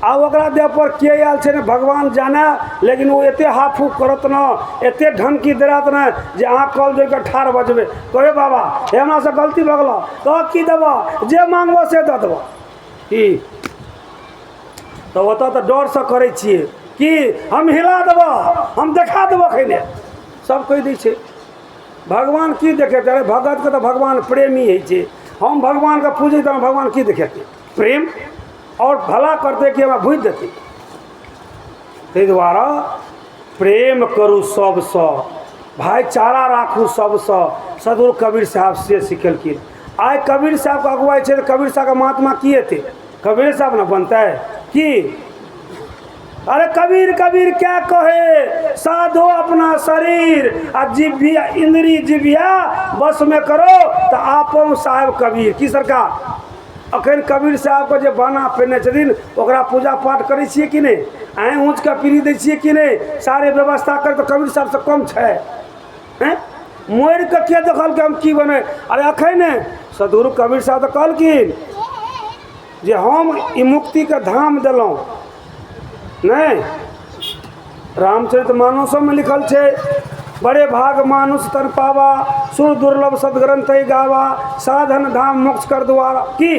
आ ओकरा देह पर के आयल छै ने भगवान जाने, लेकिन वो एते हाफू करत न, एते धमकी देत न जे अहाँ कल जोड़ के ठाढ़ बजबे कहे बाबा हे हमरा से गलती भ गेल तो की देबा, जे मांगबो से दे देबो की। तो ओतऽ तो डर से करे छिए कि हम हिला देबो, हम देखा देबो खैले, सब कह दै छै। भगवान की देखेते? अरे भगत के तो भगवान प्रेमी है छे, हम भगवान के पूजे तो भगवान की देखेते? प्रेम और भला करते कि हमरा भूज देते। ताहि दुआरे प्रेम करू सबसँ, भाईचारा राखू सबसँ, सदगुरु कबीर साहब से सिखेलखिन। आइ कबीर साहब के अगुवाई छै, कबीर साहब का महात्मा की हेतै? कबीर साहब न बनतै कि? अरे कबीर कबीर क्या कहे, साधो अपना शरीर आ जिभ्या इंद्री जिभ्या बस में करो तो आपो साहेब कबीर की सरकार। अखन कबीर साहब के जे बाना पहने छथिन ओकरा पूजा पाठ करै छियै कि नहीं? आँय ऊँच के पीढ़ी दै छियै कि नहीं? सारे व्यवस्था कर तो कबीर साहब से कम छै? मोड़ के के देखल के हम की बने? अरे अखन सदगुरु कबीर साहब तो कहलखिन जे हम ई मुक्ति के धाम दिलौं नहीं। रामचरित मानसों में लिखल छे, बड़े भाग मानुष तन पावा, सुर दुर्लभ सदग्रंथ गावा, साधन धाम मोक्ष कर द्वारा की।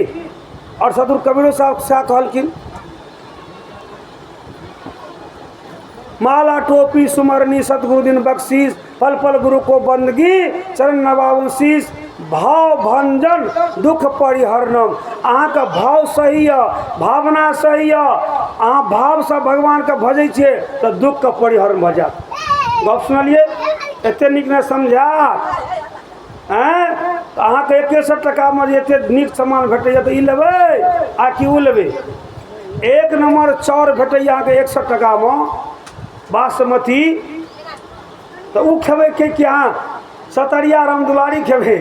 और सदगुरु कबीर साहब क्या कहलखिन? माला टोपी सुमरनी सतगुरु दिन बख्शीश, पल पल गुरु को बंदगी चरण नवावन शीश, भाव भंजन दुख परिहरणम। अहाँ के भाव सही है, भावना सही है, अहाँ भाव से भगवान के भजै छियै तो दुख के परिहरण भ जायत। गप सुनलिए? एते नीक न समझा अहाँ के 61 टका में एते नीक सामान भेटैया तो ई लेबै आ कि उ लेबै? एक नंबर चाउर भेटैया अहाँ के 61 टका में बासमती, तो उ खेबै के कि अहाँ सतरिया रामदुलारी खेबै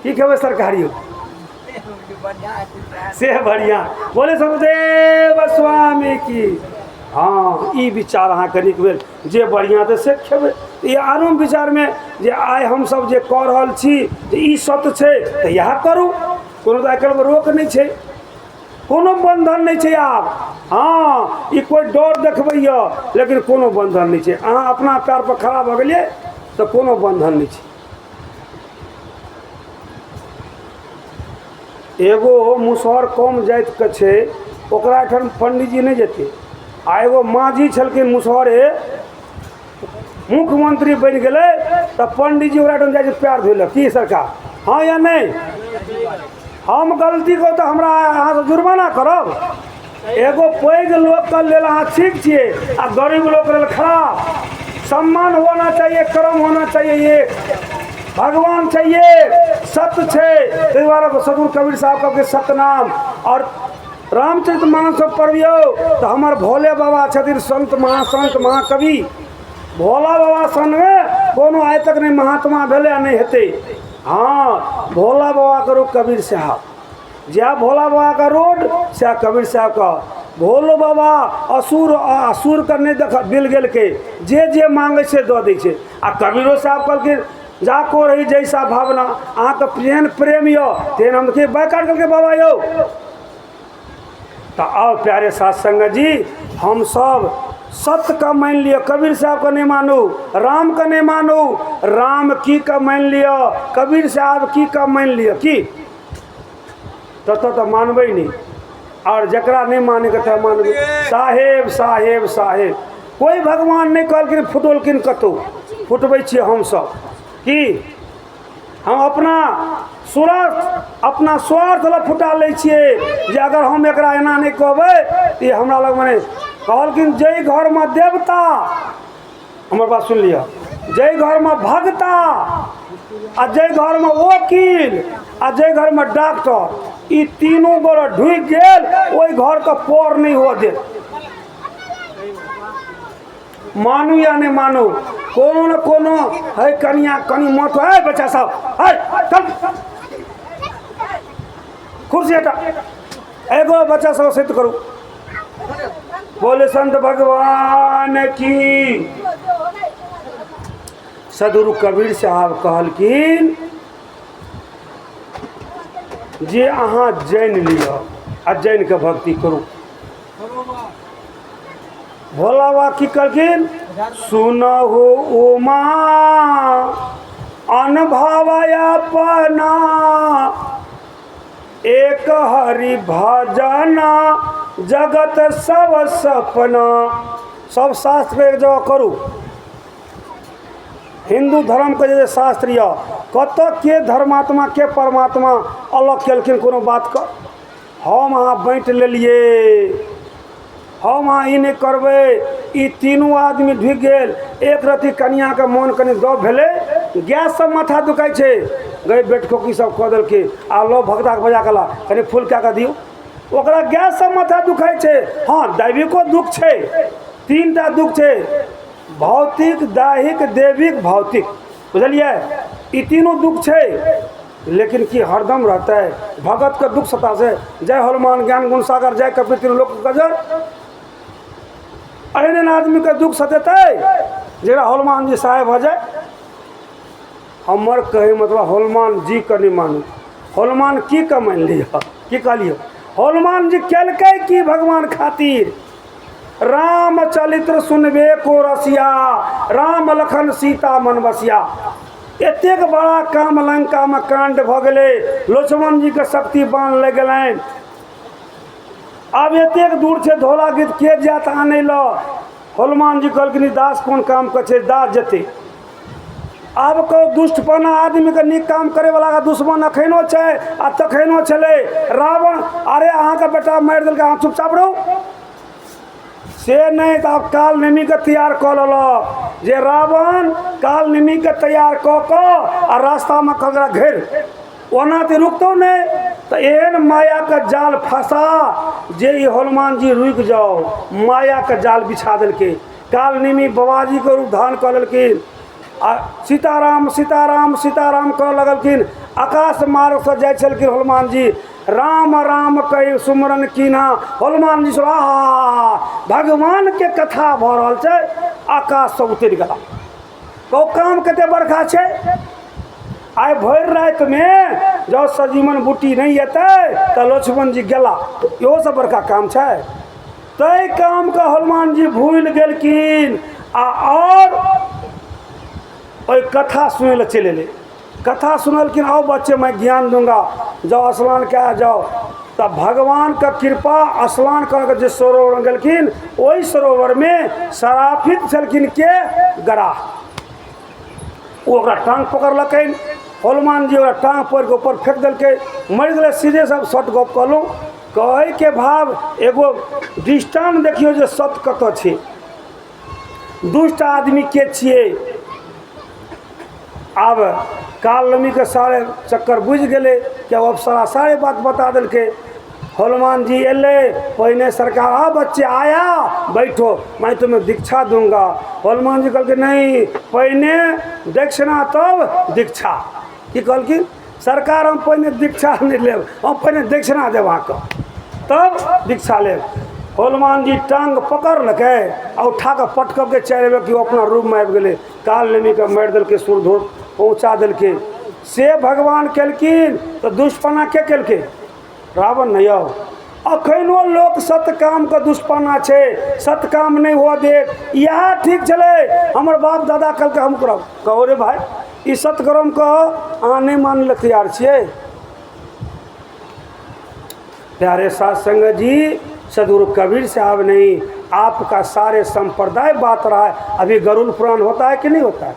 की खेबै सरकारी से बढ़िया? बोले सदगुरुदेव स्वामी की। हाँ ई विचार अहाँ के नीक भेल, जे बढ़िया तो से खेबै। ये आरम विचार में जे आइ हम सब जे कह रहल छी जे ई सत्य छै तो यह करू, कोनो तो आइकाल्हि रोक नहीं छै, कोनो बंधन नहीं छै आब। हाँ ई कोई डर देखबैया लेकिन कोनो बंधन नहीं छै। अहाँ अपना पैर पर खड़ा भ गेलिए तो कोनो बंधन नहीं छै। एगो मुसहर कम जाति के छै, ओकरा ठाम पंडित जी नहीं जेते। आ एगो माझी छलखिन मुसहरे, मुख्यमंत्री बन गए तो पंडित जी ओकरा ठाम जाए पैर धोले की सरकार? हाँ या नहीं? हम गलती को तो हमरा अहाँ से जुर्माना करब? एगो पैघ लोक के लेल अहाँ ठीक छिए आ गरीब लोक के लेल खराब। सम्मान होना चाहिए, कर्म होना चाहिए, एक भगवान चाहिए, सत्य छे। सदगुरु कबीर साहब के सतनाम और रामचरित मानस पढ़ियो तो हमार भोले बाबा छथिन संत महासंत महाकवि। भोला बाबा सन में कोनो आइ तक नहीं महात्मा भेले नहीं हेते। हाँ भोला बाबा का रूप कबीर साहब, जहाँ भोला बाबा का रोड से कबीर साहब का। भोलो बाबा असुर का नहीं देख बिल गेल के जे मांगे से दे दै छै। आ कबीरो साहब कहलखिन जाको रही जैसा भावना, अहाँ के प्रेम प्रेम यो तेन हम देखिए बैकार करके बाबा यो। तो आओ प्यारे सत्संग जी, हम सब सत्य का मान लियो, कबीर साहब का नहीं मानो, राम का नहीं मानो, राम की का मान लियो, कबीर साहब की का मान लियो की तो मानबे नहीं। और जकरा नहीं माने के तो मानबे साहेब साहेब साहेब। कोई भगवान नहीं कहलखिन फुटोलखिन कतौ, फुटबै छियै हम सब कि हम अपना स्वार्थ ला फुटा ले छिए जे अगर हम एकरा एना नहीं कहबै तो हमरा लग मने कहलखिन जय घर में देवता, हमर बात सुन लिया, जय घर में भगता आ जय घर में वकील आ जय घर में डॉक्टर, ई तीनों गोरा ढुक गेल ओई घर का पोर नहीं हो दे। मानू या नहीं मानू, कोनो न कोनो है कनिया कनी मत है बच्चा साहब है चल कुर्सी हटा, एगो बच्चा सब सिद्ध करू। बोले संत भगवान की। सदगुरु कबीर साहब कहलखिन जे अहाँ जान लिया आ जान के भक्ति करू। भोला बाबा की करकिन सुनहु उमा अनुभवयापना एक हरि भजना जगत सब सपना। सब शास्त्र एक जगह करू। हिंदू धर्म के जे शास्त्र य कत के धर्मात्मा के परमात्मा अलग केलखिन कोनो बात का। हम अहाँ बाँट लेलिए, हम अहाँ ई नहीं करबे। ई तीनों आदमी ढुक गेल। एक रति कनिया के मन कनि दब भेले, गैस सब माथा दुखाई छे, गई बेटखोकी सब कह दिल के आ लो भगता के बजा कला कनि फूल क्या का दियो, ओकरा गैस सब माथा दुखाई छे। हाँ दैविको दुख छे, तीनटा दुख छे, भौतिक दैहिक देविक भौतिक, बुझलिए। ई तीनों दुख छे, लेकिन की हरदम रहता है भगत का दुख सता से। जय हनुमान ज्ञान गुण सागर, जय कपीर तीनों लोक गजर। एहन आदमी का दुख सतेते जरा हनुमान जी साहेब हो जाए। हमर कहे मतलब हनुमान जी का नहीं मानू। हनुमान की का मान लिया, की कहलिए हनुमान जी केलकै की भगवान खातिर। राम चरित्र सुनबे को रसिया, राम लखन सीता मन बसिया। एतेक बड़ा काम लंका में कांड भ गए, लक्ष्मण जी के शक्ति बांध ले गए। अब एतेक दूर से धोला गीत के जात आने लो। हनुमान जी कहलखिन दास कौन काम करे, दास जते। अब कहो दुष्टपना आदमी के नीक काम करे वाला का दुश्मन अखनो छे आ तखनो छले। रावण अरे अहाँ का बेटा मार दिल, अहाँ चुपचाप रहो से नहीं तो आप काल नेमी के तैयार कर लो। जे रावण काल नेमी के तैयार क आ रास्ता में कगरा घेर ओना तो रुकतो नहीं। तो एहन माया का जाल फंसा जे हनुमान जी रुक जाओ, माया का जाल बिछा दिल के। काल नेमी बाबाजी के रूप धारण कर लेकिन सीताराम सीताराम सीताराम कह लगलखिन। आकाश मार्ग से जाय छलखिन हनुमान जी, राम राम कही सुमरन कीना। हनुमान जी भगवान के कथा भ रहल छै, आकाश से उतर गला। कहो काम कते बरखा छै। आइ भर रात में जब सजीवन बूटी नहीं अतै तो लक्ष्मण जी गेला, इहो सब बड़का काम छै। तै काम का हनुमान जी भूल गेलखिन और ओई कथा सुने ला चले ले। कथा सुनलखिन, आओ बच्चे मैं ज्ञान दूंगा, जाओ स्नान क्या जाओ। तब भगवान का कृपा स्नान करके जो सरोवर गेलखिन, वही सरोवर में सराफित छलखिन के गरा। ओकरा टांग पकड़लखिन, हनुमान जी ओकरा टांग पर के ऊपर फेंक दिलके, मर गए। सीधे सब सट गप कहलूँ। कहे के भाव एगो दृष्टान देखियो जे सत कत छे। दुष्ट आदमी के छिए। अब काल नमी के सारे चक्कर बुझ गए कि अब सारा सारे बात बता दिल के। हनुमान जी एले, पहले सरकार आ बच्चे आया बैठो मैं तुम्हें दीक्षा दूंगा। हनुमान जी कहल नहीं, पहले दक्षिणा तब दीक्षा। की कहल सरकार हम पहले दीक्षा नहीं ले, हम पहले दक्षिणा देव तब दीक्षा ले। हनुमान जी टांग पकड़ लके और उठा के पटक के चल कि अपना रूम में आबि गए। काल नेमी के मार दिल के सुर धूर पहुँचा दिल के। से भगवान केलखिन तो दुष्पना के केलके, रावण नहीं आओ। अखनो लोग सत्काम का दुष्पना छे, सत्काम नहीं हुआ दे। यह ठीक चले हमर बाप दादा कल के हम करब। कहो रे भाई ई सत्कर्म का अहाँ नहीं मानले तैयार छे। प्यारे साथ संगत जी, सदगुरु कबीर साहब नहीं, आपका सारे संप्रदाय बात रहा है। अभी गरुड़ पुराण होता है कि नहीं होता है,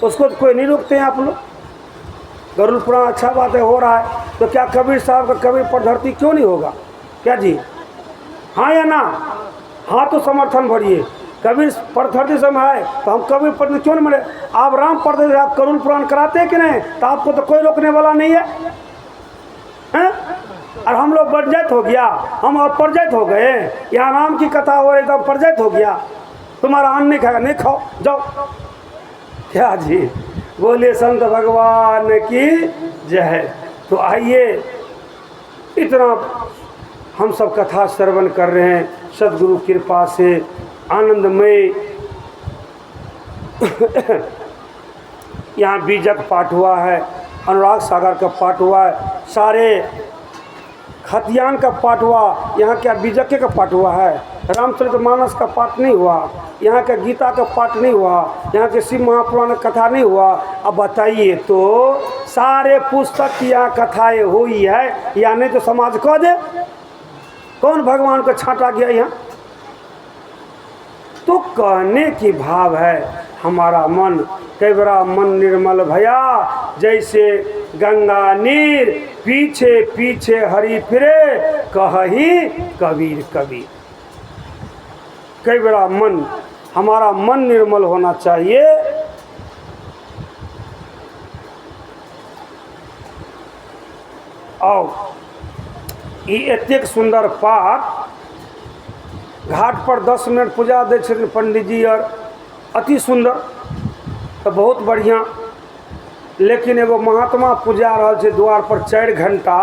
उसको तो कोई नहीं रोकते हैं आप लोग। गरुड़ पुराण अच्छा बात है, हो रहा है, तो क्या कबीर साहब का कबीर पर धरती क्यों नहीं होगा? क्या जी, हाँ या ना? हाँ तो समर्थन भरिए। कबीर पर धरती समय है तो हम कबीर पर क्यों नहीं मिले? आप राम पर आप गरुड़ पुराण कराते हैं कि नहीं? तो आपको तो कोई रोकने वाला नहीं है, हैं? और हम लोग बरजैत हो गया, हम और परजैत हो गए। यहाँ राम की कथा हो रही तो परजैत हो गया। तुम्हारा अन्न नहीं खाएगा, नहीं खाओ जाओ। क्या जी, बोलिए संत भगवान की जय। तो आइए, इतना हम सब कथा श्रवण कर रहे हैं सदगुरु कृपा से आनंदमय। यहाँ बीजक पाठ हुआ है, अनुराग सागर का पाठ हुआ है, सारे खतियान का पाठ हुआ। यहाँ क्या बीजके का पाठ हुआ है? रामचरितमानस का पाठ नहीं हुआ, यहाँ का गीता का पाठ नहीं हुआ, यहाँ के शिव महापुराण कथा नहीं हुआ। अब बताइए तो सारे पुस्तक की यहाँ कथाएँ हुई है या नहीं तो समाज कह दे कौन भगवान को छांटा गया यहाँ। तो कहने की भाव है हमारा मन कई बड़ा मन निर्मल भया, जैसे गंगा नीर पीछे पीछे हरि फिरे, कही कबीर कबीर। कई बड़ा मन, हमारा मन निर्मल होना चाहिए। और ये एतेक सुंदर पाठ घाट पर 10 मिनट पूजा दे छथिन पंडित जी और अति सुंदर, तो बहुत बढ़िया। लेकिन एगो महात्मा पूजा रहा है द्वार पर 4 घंटा,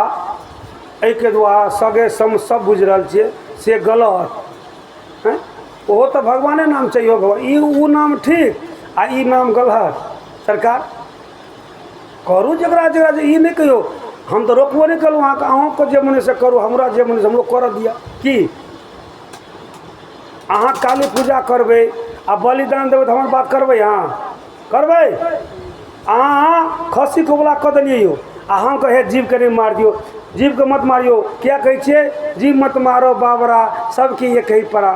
के द्वारा सगे सम सब बुझ रहा है से गलत है। वो तो भगवाने नाम चाहिए भगवान, ई वो नाम ठीक आ ई नाम गलत। सरकार करू जरा जरा ये नहीं कहो हम तो रोकबो नहीं करूँ, अहाँ को जे मन से करूँ, हमरा जे मन से हमरो कर दिया कि अहाँ काली पूजा करबे आ बलिदान देवे तो हमारे बात करबे, हाँ करबे। अहाँ खस्सी को बोला कह दिलिए यो अहाँ कहे जीव के नहीं मार दियो, जीव को मत मारियो। क्या कहे छे जीव मत मारो बाबरा सबके ये कही पड़ा,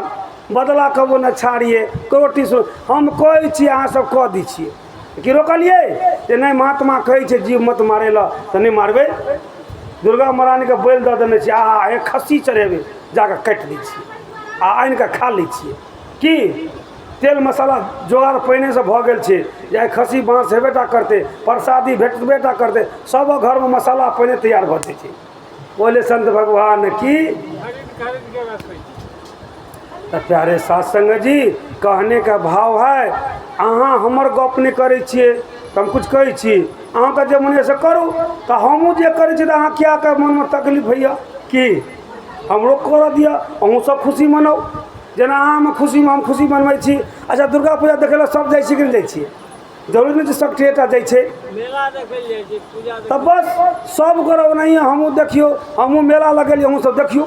बदला कबो न छाड़िए कोटि सुन। हम कहे छी अहाँ सब कह दी छे कि रोकलिए जे नहीं महात्मा कहे छे जीव मत मारे ला तो नहीं मारबे। दुर्गा महारानी के बैल दे देने छे, आ एक खस्सी चढ़ेबे जाकर काट दी छे आ आनि के खा ली छे कि तेल मसाला जोगाड़ पहिने से भ गेल छे, या खस्सी बाँस हेबेटा करते, प्रसादी भेटबेटा करते, सब घर में मसाला पहिने तैयार भ जाए छे। बोले संत भगवान की। तो प्यारे सत्संग जी कहने का भाव है अहाँ हमर गप नहीं करे छिए तो हम कुछ कहे छी, अहाँ का जब मन से करू तो हमू जे करे छी तो अहाँ क्या कर मन में तकलीफ भैया कि हमरो कर दिया, अहूँ सब खुशी मनाओ जना अहाँ में खुशी में हम खुशी मनबै छी। अच्छा दुर्गा पूजा देखे ला सब जाइ छी कि नहीं जाइ छी, जरूरी नहीं सबटा जाइ छै मेला देखे जाइ छी पूजा, तब बस सब करब नहीं हमू देखियो, हमू मेला लगेलिए हमू सब देखियो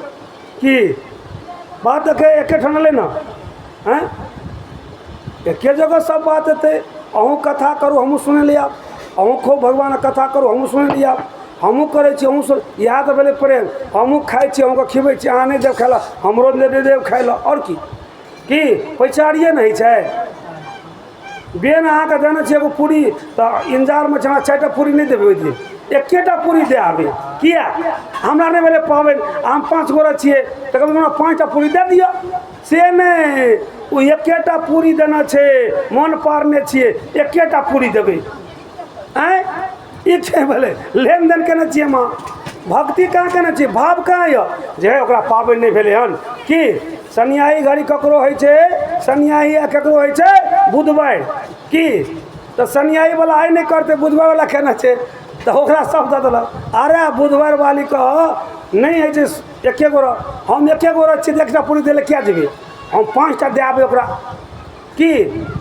कि बात देखे एके ठन ले ना हैं, एके जगह सब बात हेतै। अहूँ कथा करू हमू सुने लिया, अहूँ खूब भगवान कथा करू हमू सुने लिया, हमू करे छी हमू सुन। इएह तऽ भेलै प्रेम, हमू खाइ छी अहूँके खिबै छी, अहाँ नहीं देव खाय ला हमरो नहीं देव खाय ला। और की पैचारिए नहीं छै बेन अहाँ के देने छियै एगो पूरी तो इंतजार में छना 4टा पूरी नहीं देबै, ओहि दिन एकेटा पूरी दे आबे। किया हमरा नहीं भेलै पाबनि, हम 5 गोरा छियै तो कम से कम 5टा पूरी दे दियो से नहीं, वो एकेटा पूरी देना छै मन पारने छियै एकेटा पूरी देबै हैं। ई छै भेलै लेन देन केना छियै माँ, भक्ति कहाँ केना छियै, भाव कहाँ यऽ जे ओकरा पाबनि नहीं भेलै हन। कि सनियाही घड़ी ककरो होइ छै, सनियाही ककरो होइ छै बुधवार की, तो सनियाही वाला आइ नहीं करते बुधवार वाला केना छै तो ओकरा सब दे देलक। अरे बुधवार वाली कह नहीं है एके गोरा, हम एके गोरा छी एकटा पूरी दे क्या जेबे, हम 5टा दे आबे ओकरा कि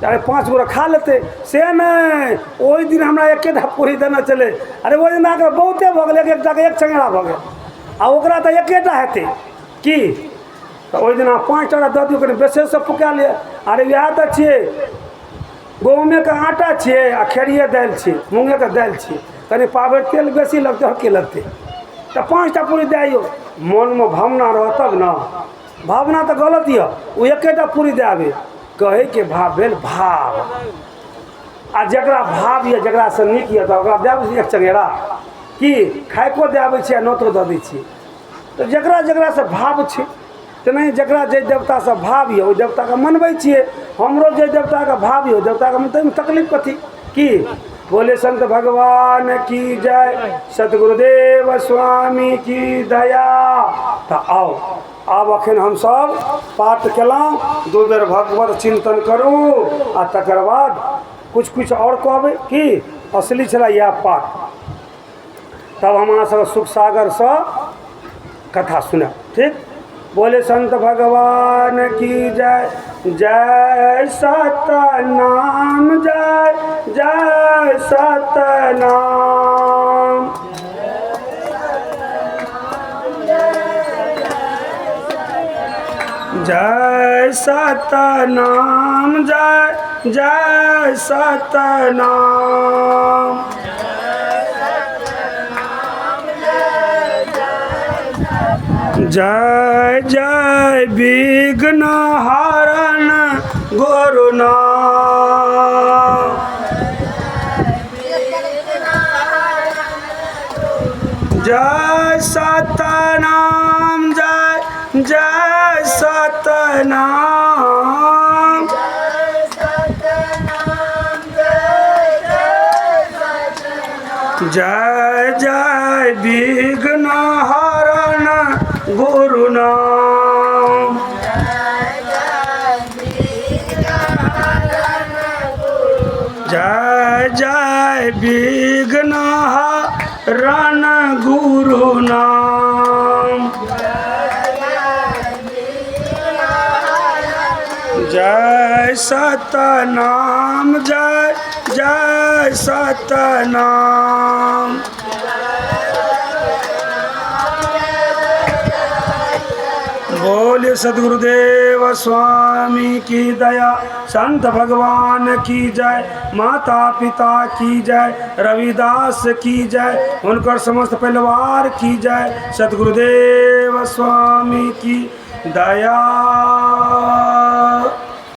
अरे 5 गोरा खा लेते से नहीं। ओहि दिन हमरा एकेटा पूरी देना चले, अरे ओहि दिन आके बहुते भ गेल, एकटा के एक चंगेरा भ गेल आ ओकरा तो एकेटा हेतै कि, तो ओहि दिन 5टा दे दियो कनि बेसे से पुका लिए। अरे इएह तऽ छियै गहूमे के आटा छियै आ खेड़िए दालि छियै, मूँगे के दालि छियै, कनि पावर तेल बेसी लगते हल्के लगते तो 5टा पूरी दियो। मन में भावना रह तब ना, भावना तो गलत यऽ, वो एकेटा पूरी दे आबे। कहे के भाव भेल भाव, आ जकरा भाव यऽ जकरा से नीक यऽ तो ओकरा दे एक चंगेरा कि खाइको दे आबै छियै नोतो दे दै छियै। तो जकरा जकरा से भाव छै तो नहीं, जकरा जे देवता से भाव यऽ ओहि देवता के मनबै छियै। हमरो जे देवता के भाव यऽ देवता के मनबै में तकलीफ कथी की। बोले संत भगवान की जय, सतगुरुदेव स्वामी की दया। तो आओ अब अखन हम सब पाठ केलहुँ, 2 बेर भगवत चिंतन करू आ तकर बाद कुछ और कहबै कि असली छला यह पाठ, तब हम अहाँ सब सुख सागर से कथा सुनब। ठीक, बोले संत भगवान की जय, जय सतनाम, जय जय सतनाम। जय सतनाम जय जय सतनाम। जय जय विघ्न हरण गुरु नाम। जय सतनाम जय जय सतनाम। जय जय विघ्न हरण गुरु नाम। जय जय विघ्न हरण गुरु नाम। जय सतनाम जय जय सतनाम। बोले सद्गुरुदेव स्वामी की दया, संत भगवान की जय, माता पिता की जय, रविदास की जय, उनकर समस्त परिवार की जय, सद्गुरुदेव स्वामी की दया।